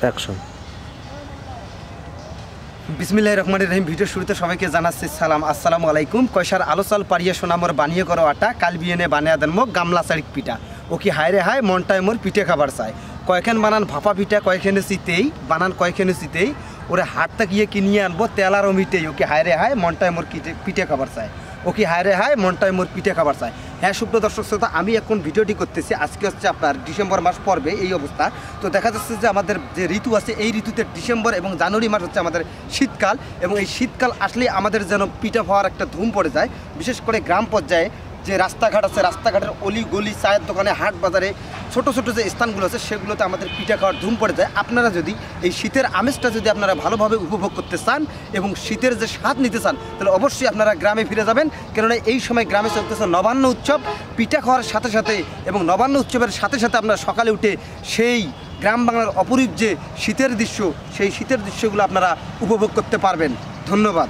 Action. বিসমিল্লাহির রহমানির রহিম। Video শুরুতে সবাইকে জানাচ্ছি সালাম, আসসালামু আলাইকুম। কয়সার আলো চাল পারিয়ে সোনামোর বানিয়ে করো আটা, কাল বিয়েনে বানিয়ে দেন মোক গামলা চারিক পিঠা। ও কি হায় রে হায় মনটায় মোর পিঠে খাবার চায়। কয়খান বানান ভাপা পিঠা, কয়খানে চিতেই বানান, কয়খানে চিতেই ওরে হাটটা গিয়ে কিনিয়ে আনবো তেল আর অমিটেই। ও কি হায় রে হায় মনটায় মোর পিঠে খাবার চায়। ও কি হায় রে হায় মনটায় মোর পিঠে খাবার চায়। হ্যাঁ সুপ্রিয় দর্শক শ্রোতা, আমি এখন ভিডিওটি করতেছি, আজকে হচ্ছে আপনার ডিসেম্বর মাস পড়বে এই অবস্থা। তো দেখা যাচ্ছে যে আমাদের যে ঋতু আছে এই ঋতুতে ডিসেম্বর এবং জানুয়ারি মাস হচ্ছে আমাদের শীতকাল, এবং এই শীতকাল আসলেই আমাদের যেন পিঠা খাওয়ার একটা ধুম পড়ে যায়। বিশেষ করে গ্রাম পর্যায়ে যে রাস্তাঘাট আছে, রাস্তাঘাটের অলি গলি, চায়ের দোকানে, হাট বাজারে, ছোট ছোট যে স্থানগুলো আছে সেগুলোতে আমাদের পিঠা খাওয়ার ধুম পড়ে যায়। আপনারা যদি এই শীতের আমেজটা যদি আপনারা ভালোভাবে উপভোগ করতে চান এবং শীতের যে স্বাদ নিতে চান, তাহলে অবশ্যই আপনারা গ্রামে ফিরে যাবেন। কেননা এই সময় গ্রামে চলতেছে নবান্ন উৎসব। পিঠা খাওয়ার সাথে সাথে এবং নবান্ন উৎসবের সাথে সাথে আপনারা সকালে উঠে সেই গ্রাম বাংলার অপরূপ যে শীতের দৃশ্য, সেই শীতের দৃশ্যগুলো আপনারা উপভোগ করতে পারবেন। ধন্যবাদ।